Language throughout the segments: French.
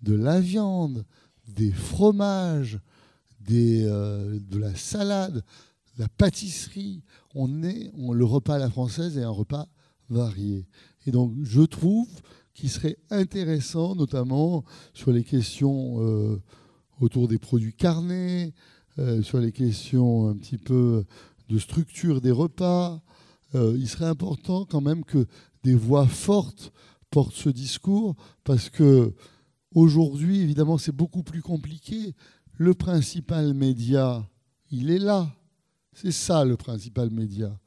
de la viande, des fromages, de la salade, la pâtisserie. Le repas à la française est un repas varié. Et donc, je trouve qu'il serait intéressant, notamment sur les questions autour des produits carnés, sur les questions un petit peu de structure des repas. Il serait important quand même que des voix fortes portent ce discours, parce que aujourd'hui, évidemment, c'est beaucoup plus compliqué. Le principal média, il est là. C'est ça le principal média.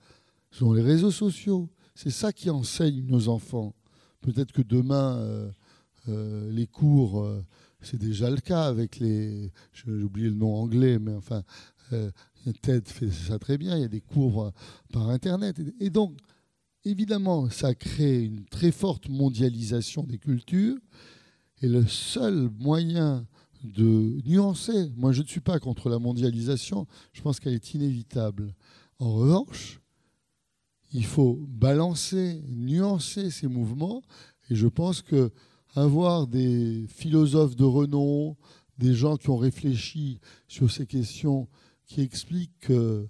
Ce sont les réseaux sociaux. C'est ça qui enseigne nos enfants. Peut-être que demain, les cours, c'est déjà le cas avec les... J'ai oublié le nom anglais, mais enfin, TED fait ça très bien. Il y a des cours par Internet. Et donc, évidemment, ça crée une très forte mondialisation des cultures. Et le seul moyen de nuancer, moi je ne suis pas contre la mondialisation, je pense qu'elle est inévitable. En revanche, il faut balancer, nuancer ces mouvements, et je pense qu'avoir des philosophes de renom, des gens qui ont réfléchi sur ces questions, qui expliquent que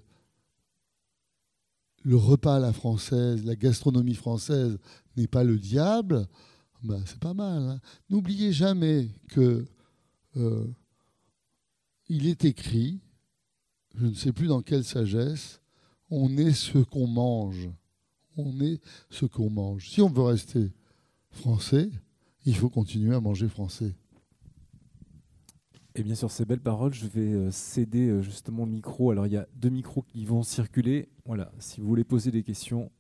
le repas à la française, la gastronomie française n'est pas le diable, ben, c'est pas mal. Hein. N'oubliez jamais que il est écrit, je ne sais plus dans quelle sagesse, on est ce qu'on mange. On est ce qu'on mange. Si on veut rester français, il faut continuer à manger français. Et bien sur ces belles paroles, je vais céder justement le micro. Alors il y a 2 micros qui vont circuler. Voilà, si vous voulez poser des questions.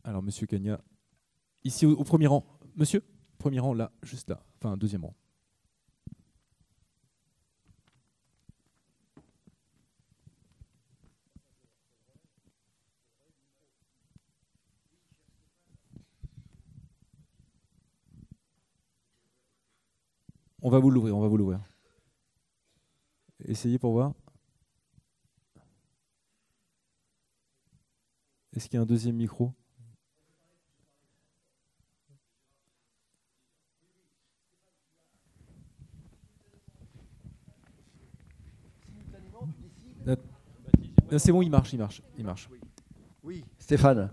Alors Monsieur Cagna, ici au premier rang. Monsieur, premier rang là, juste là. Enfin, deuxième rang. On va vous l'ouvrir. Essayez pour voir. Est-ce qu'il y a un deuxième micro ? C'est bon, il marche. Oui, Stéphane.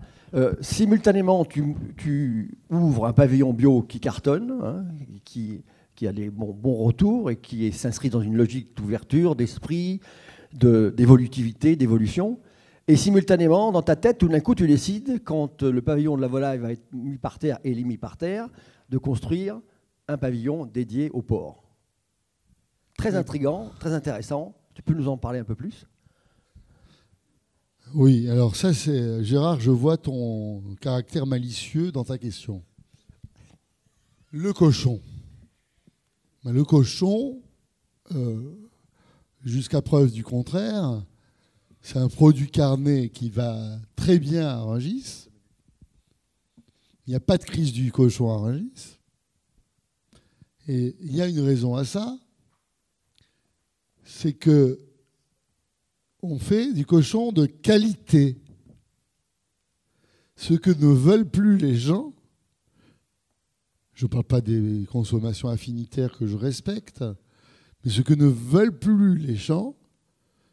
Simultanément, tu ouvres un pavillon bio qui cartonne, hein, qui a des bons retours et qui s'inscrit dans une logique d'ouverture, d'esprit, d'évolutivité, d'évolution. Et simultanément, dans ta tête, tout d'un coup, tu décides, quand le pavillon de la volaille va être mis par terre et il est mis par terre, de construire un pavillon dédié au porc. Très intriguant, très intéressant. Tu peux nous en parler un peu plus ? Oui, alors ça, c'est Gérard, je vois ton caractère malicieux dans ta question. Le cochon. Le cochon, jusqu'à preuve du contraire, c'est un produit carné qui va très bien à Rungis. Il n'y a pas de crise du cochon à Rungis. Et il y a une raison à ça, c'est que on fait du cochon de qualité. Ce que ne veulent plus les gens, je ne parle pas des consommations affinitaires que je respecte, mais ce que ne veulent plus les gens,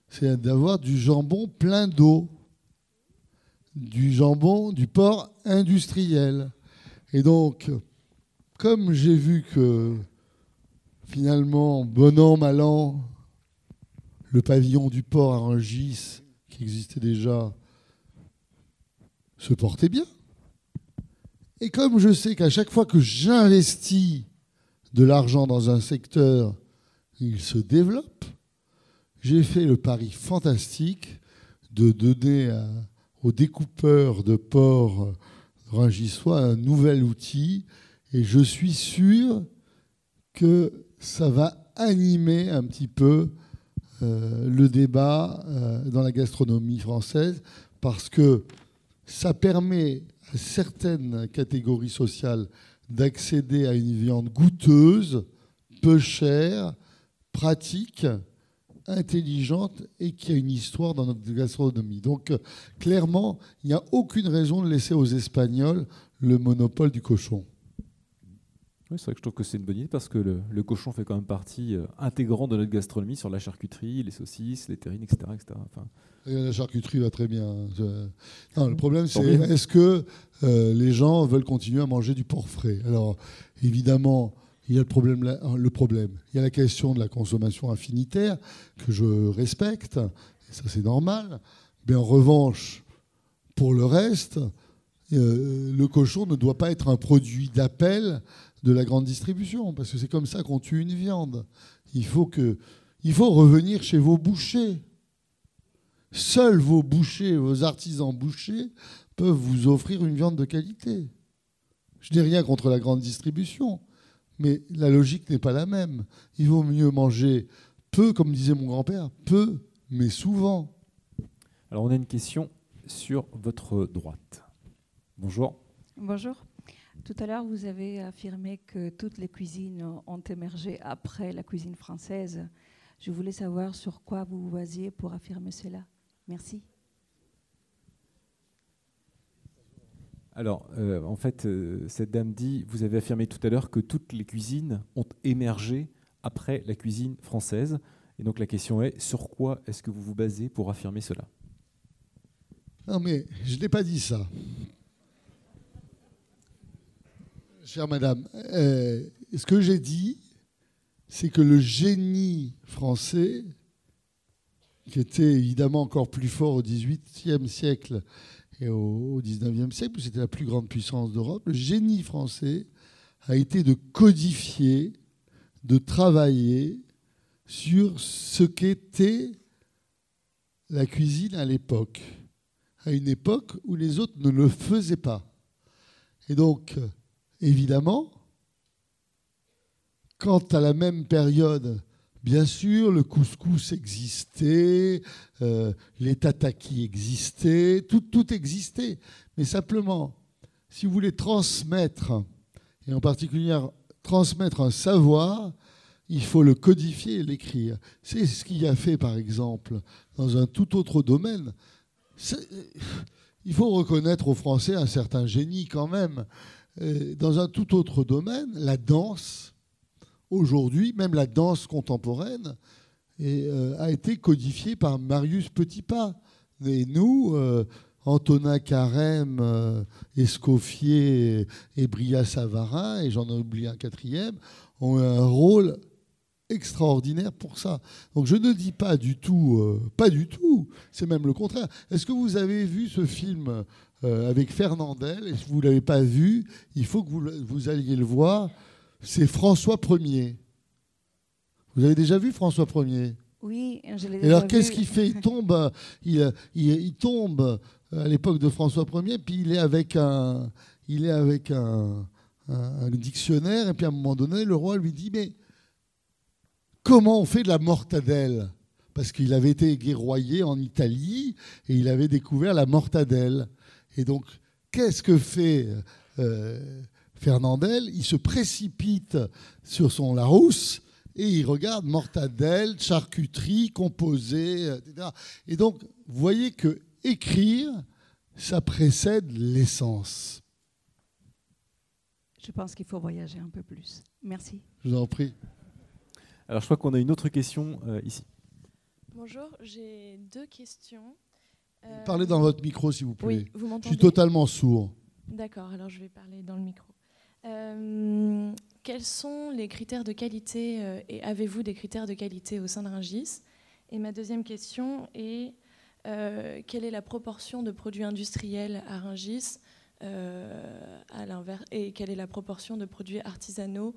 c'est d'avoir du jambon plein d'eau, du jambon, du porc industriel. Et donc, comme j'ai vu que finalement, bon an, mal an, le pavillon du porc à Rungis, qui existait déjà, se portait bien. Et comme je sais qu'à chaque fois que j'investis de l'argent dans un secteur, il se développe, j'ai fait le pari fantastique de donner aux découpeurs de porc rungissois un nouvel outil. Et je suis sûr que ça va animer un petit peu le débat dans la gastronomie française, parce que ça permet à certaines catégories sociales d'accéder à une viande goûteuse, peu chère, pratique, intelligente et qui a une histoire dans notre gastronomie. Donc clairement, il n'y a aucune raison de laisser aux Espagnols le monopole du cochon. Oui, c'est vrai que je trouve que c'est une bonne idée parce que le cochon fait quand même partie intégrante de notre gastronomie sur la charcuterie, les saucisses, les terrines, etc. etc. Enfin, Et la charcuterie va très bien. Non, le problème, Tant c'est mieux. est-ce que les gens veulent continuer à manger du porc frais? Alors, évidemment, il y a le problème. Il y a la question de la consommation infinitaire que je respecte, et ça c'est normal. Mais en revanche, pour le reste, le cochon ne doit pas être un produit d'appel de la grande distribution, parce que c'est comme ça qu'on tue une viande. Il faut revenir chez vos bouchers. Seuls vos bouchers, vos artisans bouchers peuvent vous offrir une viande de qualité. Je n'ai rien contre la grande distribution, mais la logique n'est pas la même. Il vaut mieux manger peu, comme disait mon grand-père, peu, mais souvent. alors, on a une question sur votre droite. Bonjour. Bonjour. Tout à l'heure, vous avez affirmé que toutes les cuisines ont émergé après la cuisine française. Je voulais savoir sur quoi vous vous basiez pour affirmer cela. Merci. Alors, en fait, cette dame dit, vous avez affirmé tout à l'heure que toutes les cuisines ont émergé après la cuisine française. Et donc la question est, sur quoi est-ce que vous vous basez pour affirmer cela? Non, mais je n'ai pas dit ça. Chère madame, ce que j'ai dit, c'est que le génie français, qui était évidemment encore plus fort au XVIIIe siècle et au XIXe siècle, où c'était la plus grande puissance d'Europe, le génie français a été de codifier, de travailler sur ce qu'était la cuisine à l'époque, à une époque où les autres ne le faisaient pas. Et donc, évidemment, quand à la même période, bien sûr, le couscous existait, les tatakis existaient, tout existait. Mais simplement, si vous voulez transmettre, et en particulier transmettre un savoir, il faut le codifier et l'écrire. C'est ce qu'il y a fait, par exemple, dans un tout autre domaine. Il faut reconnaître aux Français un certain génie quand même. Dans un tout autre domaine, la danse, aujourd'hui, même la danse contemporaine, a été codifiée par Marius Petipa. Et nous, Antonin Carême, Escoffier et Brillat-Savarin, et j'en ai oublié un quatrième, ont un rôle extraordinaire pour ça. Donc je ne dis pas du tout, c'est même le contraire. Est-ce que vous avez vu ce film avec Fernandel? Et si vous ne l'avez pas vu, il faut que vous alliez le voir. C'est François Ier. Vous avez déjà vu François Ier? Oui, je l'ai déjà Et alors vu. qu'est-ce qu'il fait? Il tombe à l'époque de François Ier, puis il est avec un dictionnaire, et puis à un moment donné, le roi lui dit, mais comment on fait de la mortadelle? Parce qu'il avait été guerroyé en Italie et il avait découvert la mortadelle. Et donc, qu'est-ce que fait Fernandel? Il se précipite sur son Larousse et il regarde mortadelle, charcuterie, composée, etc. Et donc, vous voyez que écrire, ça précède l'essence. Je pense qu'il faut voyager un peu plus. Merci. Je vous en prie. Alors, je crois qu'on a une autre question ici. Bonjour, j'ai deux questions. Parlez dans votre micro, s'il vous plaît. Oui, vous Je m'entendez? suis totalement sourd. D'accord, alors je vais parler dans le micro. Quels sont les critères de qualité et avez-vous des critères de qualité au sein de Rungis? Et ma deuxième question est quelle est la proportion de produits industriels à Rungis à l'inverse, et quelle est la proportion de produits artisanaux?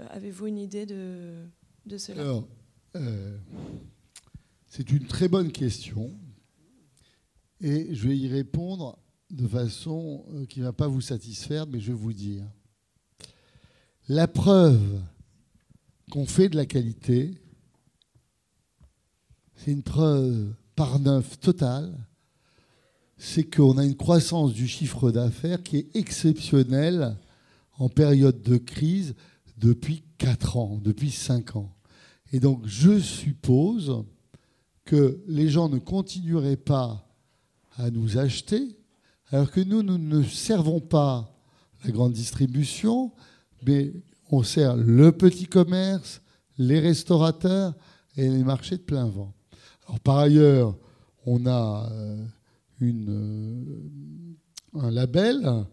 Avez-vous une idée de cela? Alors, c'est une très bonne question et je vais y répondre de façon qui ne va pas vous satisfaire, mais je vais vous dire. La preuve qu'on fait de la qualité, c'est une preuve par neuf totale, c'est qu'on a une croissance du chiffre d'affaires qui est exceptionnelle en période de crise depuis 4 ans, depuis 5 ans. Et donc, je suppose que les gens ne continueraient pas à nous acheter, alors que nous ne servons pas la grande distribution, mais on sert le petit commerce, les restaurateurs et les marchés de plein vent. Alors, par ailleurs, on a un label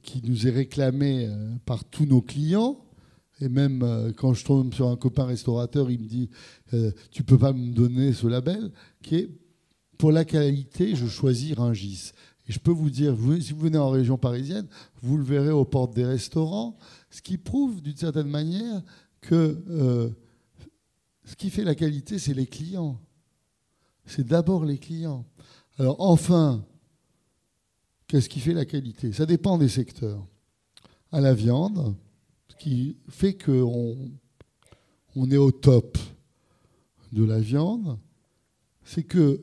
qui nous est réclamé par tous nos clients. Et même quand je tombe sur un copain restaurateur, il me dit tu peux pas me donner ce label, qui est pour la qualité, je choisis Rungis. Et je peux vous dire, si vous venez en région parisienne, vous le verrez aux portes des restaurants, ce qui prouve d'une certaine manière que ce qui fait la qualité, c'est les clients. C'est d'abord les clients. Alors enfin, qu'est-ce qui fait la qualité? Ça dépend des secteurs. À la viande, ce qui fait qu'on est au top de la viande, c'est que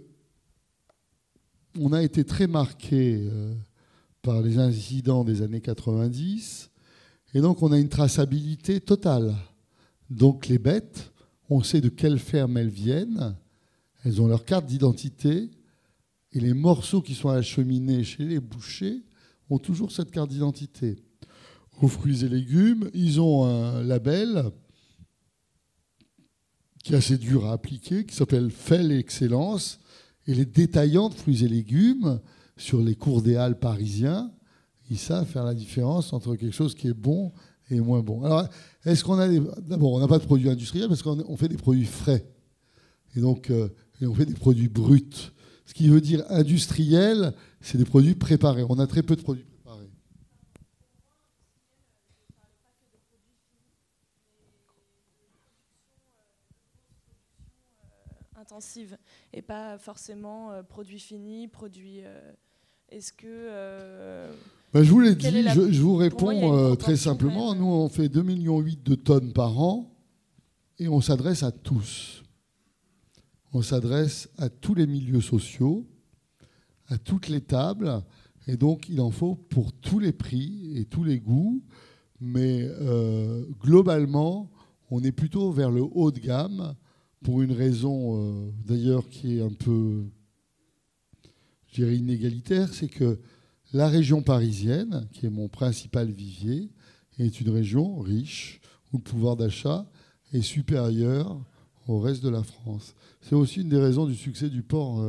on a été très marqué par les incidents des années 90, et donc on a une traçabilité totale. Donc les bêtes, on sait de quelle ferme elles viennent, elles ont leur carte d'identité, et les morceaux qui sont acheminés chez les bouchers ont toujours cette carte d'identité. Aux fruits et légumes, ils ont un label qui est assez dur à appliquer, qui s'appelle FEL Excellence, et les détaillants de fruits et légumes sur les cours des halles parisiens, ils savent faire la différence entre quelque chose qui est bon et moins bon. Alors, est-ce qu'on a d'abord, on n'a pas de produits industriels parce qu'on fait des produits frais. Et donc, on fait des produits bruts. Ce qui veut dire industriel, c'est des produits préparés. On a très peu de produits préparés. Intensive et pas forcément produits finis, produits. Est-ce que. Je vous l'ai dit, je vous réponds moi, très simplement. Nous, on fait 2,8 millions de tonnes par an et on s'adresse à tous. On s'adresse à tous les milieux sociaux, à toutes les tables, et donc il en faut pour tous les prix et tous les goûts. Mais globalement, on est plutôt vers le haut de gamme, pour une raison d'ailleurs qui est un peu, je dirais, inégalitaire, c'est que la région parisienne, qui est mon principal vivier, est une région riche, où le pouvoir d'achat est supérieur au reste de la France. C'est aussi une des raisons du succès du port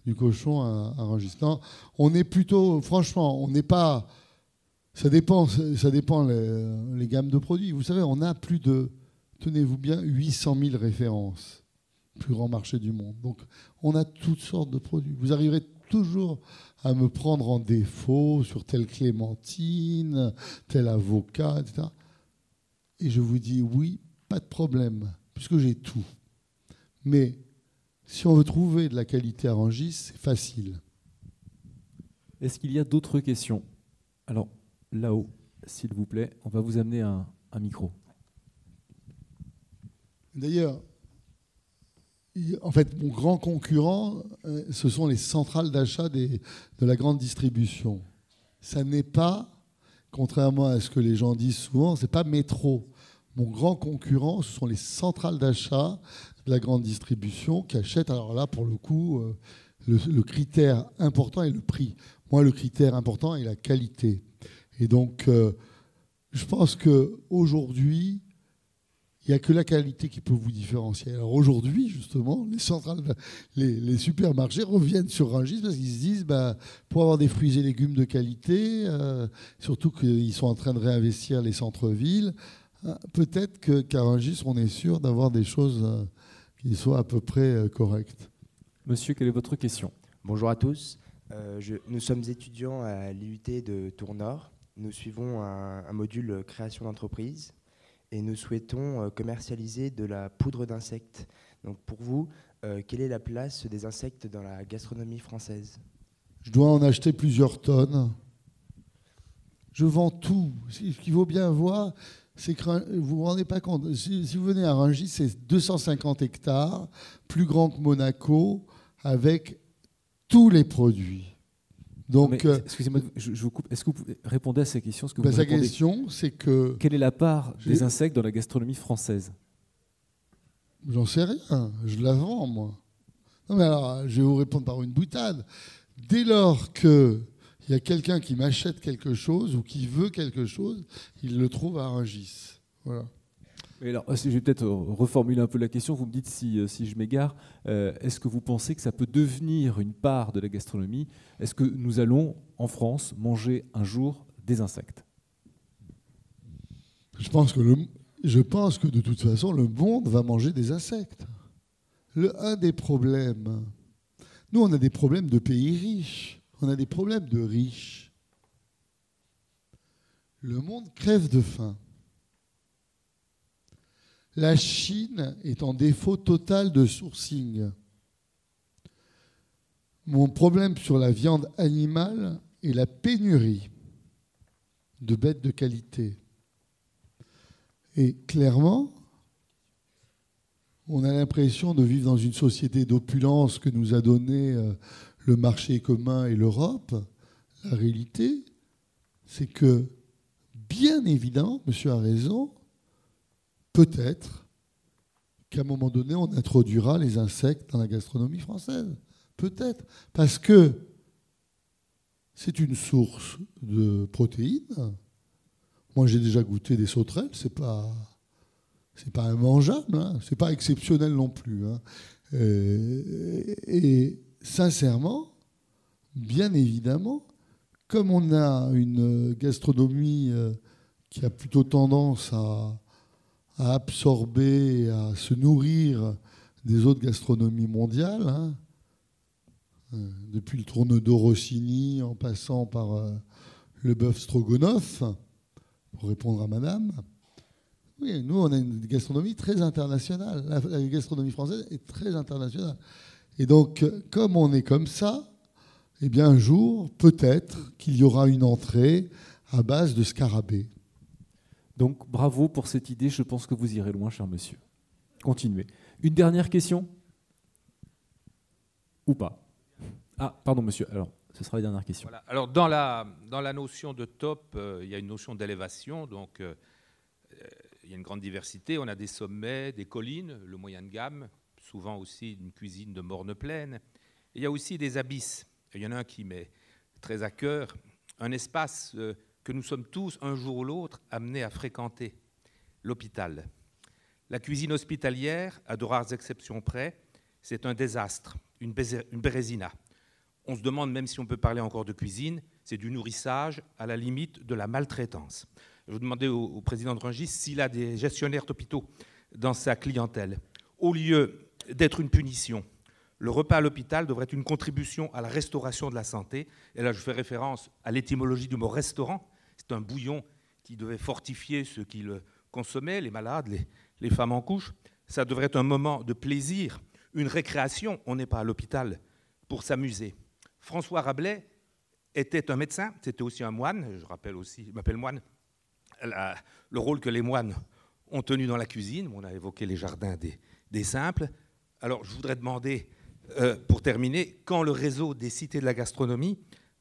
du cochon à Rungis. Non, on est plutôt, franchement, on n'est pas... Ça dépend les gammes de produits. Vous savez, on a plus de, tenez-vous bien, 800 000 références. Plus grand marché du monde. Donc, on a toutes sortes de produits. Vous arriverez toujours à me prendre en défaut sur telle clémentine, tel avocat, etc. Et je vous dis oui, pas de problème, puisque j'ai tout. Mais si on veut trouver de la qualité à Rungis, c'est facile. Est-ce qu'il y a d'autres questions? Alors, là-haut, s'il vous plaît, on va vous amener un micro. D'ailleurs, en fait, mon grand concurrent, ce sont les centrales d'achat de la grande distribution. Ça n'est pas, contrairement à ce que les gens disent souvent, c'est pas Métro. Mon grand concurrent, ce sont les centrales d'achat de la grande distribution qui achètent. Alors là, pour le coup, le critère important est le prix. Moi, le critère important est la qualité. Et donc, je pense qu'aujourd'hui, il n'y a que la qualité qui peut vous différencier. Alors aujourd'hui, justement, les supermarchés reviennent sur Rungis parce qu'ils se disent, pour avoir des fruits et légumes de qualité, surtout qu'ils sont en train de réinvestir les centres-villes, peut-être qu'à Rungis, on est sûr d'avoir des choses qui soient à peu près correctes. Monsieur, quelle est votre question? Bonjour à tous. Nous sommes étudiants à l'IUT de Tours-Nord. Nous suivons un module création d'entreprise. Et nous souhaitons commercialiser de la poudre d'insectes. Donc pour vous, quelle est la place des insectes dans la gastronomie française? Je dois en acheter plusieurs tonnes. Je vends tout. Ce qu'il faut bien voir, c'est que vous ne vous rendez pas compte. Si vous venez à Rungis, c'est 250 hectares, plus grand que Monaco, avec tous les produits. Donc, excusez-moi, je vous coupe. Est-ce que vous pouvez répondre à cette question? Sa question, c'est que... Quelle est la part des insectes dans la gastronomie française? J'en sais rien. Je la vends, moi. Non, mais alors, je vais vous répondre par une boutade. Dès lors qu'il Il y a quelqu'un qui m'achète quelque chose ou qui veut quelque chose, il le trouve à Rungis. Voilà. Et alors, je vais peut-être reformuler un peu la question. Vous me dites si je m'égare. Est-ce que vous pensez que ça peut devenir une part de la gastronomie? Est-ce que nous allons, en France, manger un jour des insectes? Je pense que de toute façon, le monde va manger des insectes. Un des problèmes, nous, on a des problèmes de pays riches. On a des problèmes de riches. Le monde crève de faim. La Chine est en défaut total de sourcing. Mon problème sur la viande animale est la pénurie de bêtes de qualité. Et clairement, on a l'impression de vivre dans une société d'opulence que nous a donné le marché commun et l'Europe. La réalité, c'est que, bien évidemment, monsieur a raison, peut-être qu'à un moment donné, on introduira les insectes dans la gastronomie française. Peut-être. Parce que c'est une source de protéines. Moi, j'ai déjà goûté des sauterelles. C'est pas immangeable. Hein. C'est pas exceptionnel non plus. Hein. Et sincèrement, bien évidemment, comme on a une gastronomie qui a plutôt tendance à absorber et à se nourrir des autres gastronomies mondiales, hein, depuis le tourne-dos Rossini en passant par le bœuf stroganoff, pour répondre à madame. Oui, nous, on a une gastronomie très internationale. La gastronomie française est très internationale. Et donc, comme on est comme ça, eh bien, un jour, peut-être qu'il y aura une entrée à base de scarabée. Donc, bravo pour cette idée. Je pense que vous irez loin, cher monsieur. Continuez. Une dernière question? Ou pas? Ah, pardon, monsieur. Alors, ce sera la dernière question. Voilà. Alors, dans la notion de top, il y a une notion d'élévation. Donc, il y a une grande diversité. On a des sommets, des collines, le moyen de gamme, souvent aussi une cuisine de morne plaine. Et il y a aussi des abysses. Et il y en a un qui m'est très à cœur, un espace que nous sommes tous, un jour ou l'autre, amenés à fréquenter, l'hôpital. La cuisine hospitalière, à de rares exceptions près, c'est un désastre, une bérésina. On se demande même si on peut parler encore de cuisine, c'est du nourrissage à la limite de la maltraitance. Je vous demandais au président de Rungis s'il a des gestionnaires d'hôpitaux dans sa clientèle. Au lieu d'être une punition, le repas à l'hôpital devrait être une contribution à la restauration de la santé. Et là, je fais référence à l'étymologie du mot restaurant. C'est un bouillon qui devait fortifier ceux qui le consommaient, les malades, les femmes en couche. Ça devrait être un moment de plaisir, une récréation. On n'est pas à l'hôpital pour s'amuser. François Rabelais était un médecin, c'était aussi un moine. Je rappelle aussi, il m'appelle moine, le rôle que les moines ont tenu dans la cuisine. On a évoqué les jardins des simples. Alors, je voudrais demander, pour terminer, quand le réseau des cités de la gastronomie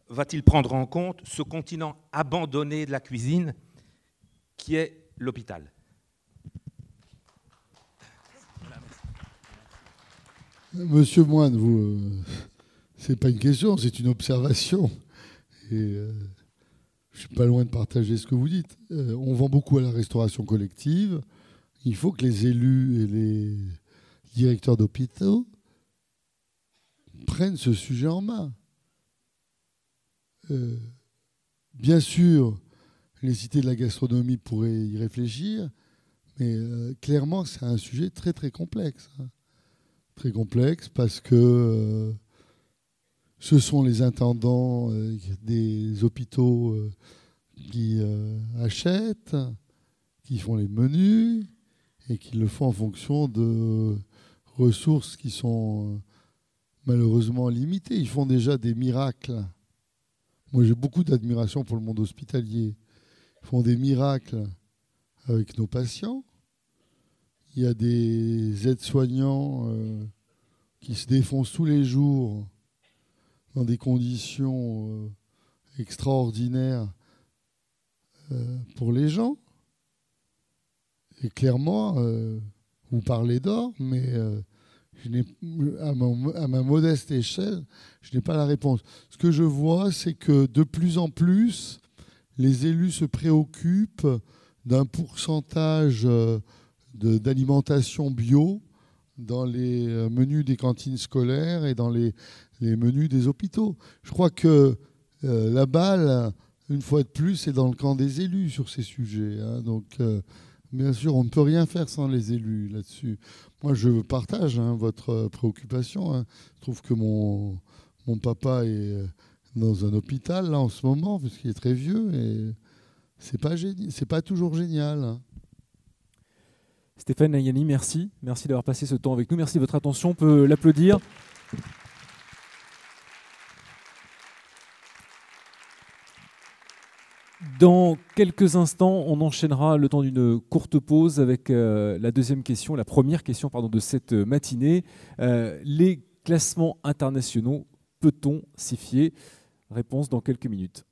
va-t-il prendre en compte ce continent abandonné de la cuisine qui est l'hôpital? Monsieur Moine, c'est pas une question, c'est une observation. Et je suis pas loin de partager ce que vous dites. On vend beaucoup à la restauration collective. Il faut que les élus et les directeurs d'hôpitaux prennent ce sujet en main. Bien sûr, les cités de la gastronomie pourraient y réfléchir, mais clairement, c'est un sujet très très complexe. Hein. Très complexe parce que ce sont les intendants des hôpitaux qui achètent, qui font les menus et qui le font en fonction de ressources qui sont malheureusement limitées. Ils font déjà des miracles. Moi, j'ai beaucoup d'admiration pour le monde hospitalier. Ils font des miracles avec nos patients. Il y a des aides-soignants qui se défoncent tous les jours dans des conditions extraordinaires pour les gens. Et clairement, vous parlez d'or, mais à ma modeste échelle, je n'ai pas la réponse. Ce que je vois, c'est que de plus en plus, les élus se préoccupent d'un pourcentage d'alimentation bio dans les menus des cantines scolaires et dans les menus des hôpitaux. Je crois que la balle, une fois de plus, est dans le camp des élus sur ces sujets. Donc, bien sûr, on ne peut rien faire sans les élus là-dessus. Moi, je partage votre préoccupation. Je trouve que mon papa est dans un hôpital là en ce moment, parce qu'il est très vieux, et c'est pas toujours génial. Stéphane Nayani, merci. Merci d'avoir passé ce temps avec nous. Merci de votre attention. On peut l'applaudir. Dans quelques instants, on enchaînera le temps d'une courte pause avec la première question de cette matinée. Les classements internationaux, peut-on s'y fier ? Réponse dans quelques minutes.